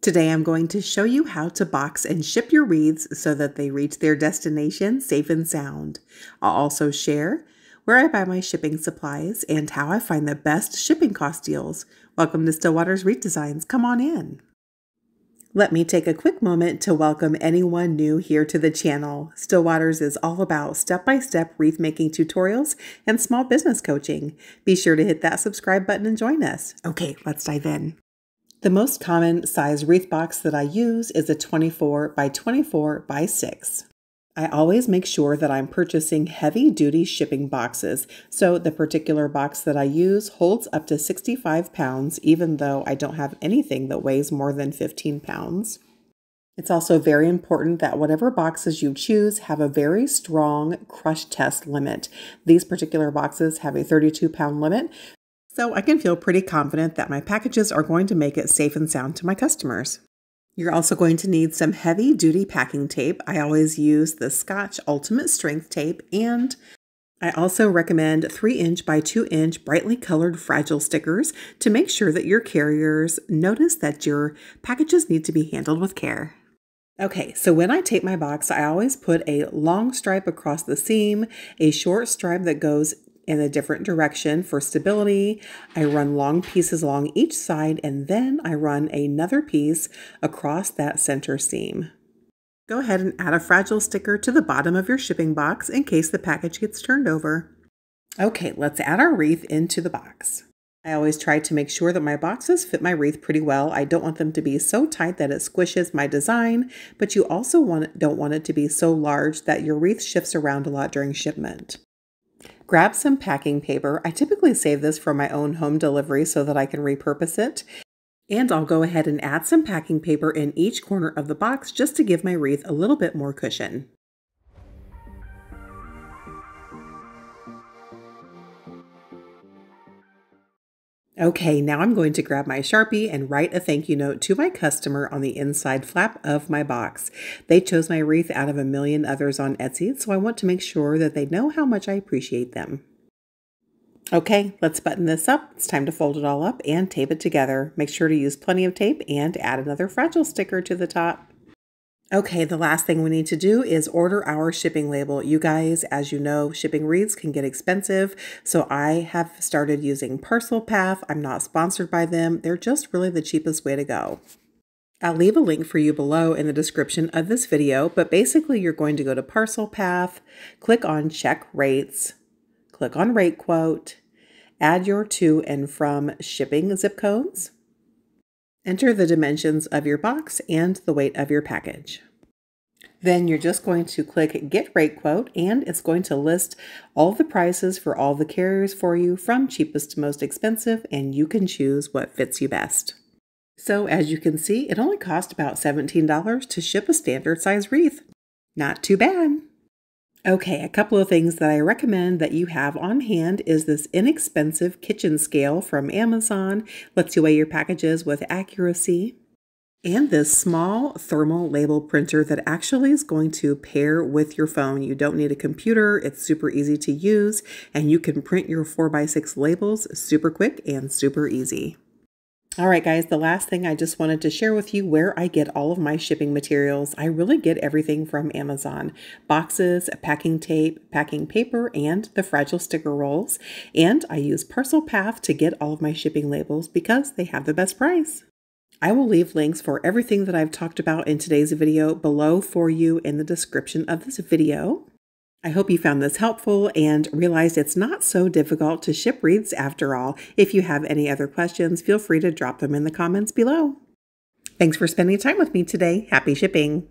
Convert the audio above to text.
Today I'm going to show you how to box and ship your wreaths so that they reach their destination safe and sound. I'll also share where I buy my shipping supplies and how I find the best shipping cost deals. Welcome to Stillwater's Wreath Designs. Come on in. Let me take a quick moment to welcome anyone new here to the channel. Stillwater's is all about step-by-step wreath making tutorials and small business coaching. Be sure to hit that subscribe button and join us. Okay, let's dive in. The most common size wreath box that I use is a 24 by 24 by 6. I always make sure that I'm purchasing heavy-duty shipping boxes, so the particular box that I use holds up to 65 pounds, even though I don't have anything that weighs more than 15 pounds. It's also very important that whatever boxes you choose have a very strong crush test limit. These particular boxes have a 32-pound limit, so I can feel pretty confident that my packages are going to make it safe and sound to my customers. You're also going to need some heavy-duty packing tape. I always use the Scotch Ultimate Strength Tape, and I also recommend 3-inch by 2-inch brightly colored fragile stickers to make sure that your carriers notice that your packages need to be handled with care. Okay, so when I tape my box, I always put a long stripe across the seam, a short stripe that goes in a different direction for stability. I run long pieces along each side, and then I run another piece across that center seam. Go ahead and add a fragile sticker to the bottom of your shipping box in case the package gets turned over. Okay, let's add our wreath into the box. I always try to make sure that my boxes fit my wreath pretty well. I don't want them to be so tight that it squishes my design, but you also don't want it to be so large that your wreath shifts around a lot during shipment. Grab some packing paper. I typically save this for my own home delivery so that I can repurpose it. And I'll go ahead and add some packing paper in each corner of the box just to give my wreath a little bit more cushion. Okay, now I'm going to grab my Sharpie and write a thank you note to my customer on the inside flap of my box. They chose my wreath out of a million others on Etsy, so I want to make sure that they know how much I appreciate them. Okay, let's button this up. It's time to fold it all up and tape it together. Make sure to use plenty of tape and add another fragile sticker to the top. Okay, the last thing we need to do is order our shipping label. You guys, as you know, shipping wreaths can get expensive, so I have started using Parcel Path. I'm not sponsored by them. They're just really the cheapest way to go. I'll leave a link for you below in the description of this video, but basically you're going to go to Parcel Path, click on Check Rates, click on Rate Quote, add your to and from shipping zip codes. Enter the dimensions of your box and the weight of your package. Then you're just going to click Get Rate Quote, and it's going to list all the prices for all the carriers for you from cheapest to most expensive, and you can choose what fits you best. So as you can see, it only cost about $17 to ship a standard size wreath. Not too bad. Okay, a couple of things that I recommend that you have on hand is this inexpensive kitchen scale from Amazon. Lets you weigh your packages with accuracy. And this small thermal label printer that actually is going to pair with your phone. You don't need a computer. It's super easy to use, and you can print your 4x6 labels super quick and super easy. All right, guys, the last thing I just wanted to share with you where I get all of my shipping materials. I really get everything from Amazon. Boxes, packing tape, packing paper, and the fragile sticker rolls. And I use Parcel Path to get all of my shipping labels because they have the best price. I will leave links for everything that I've talked about in today's video below for you in the description of this video. I hope you found this helpful and realized it's not so difficult to ship wreaths after all. If you have any other questions, feel free to drop them in the comments below. Thanks for spending time with me today. Happy shipping!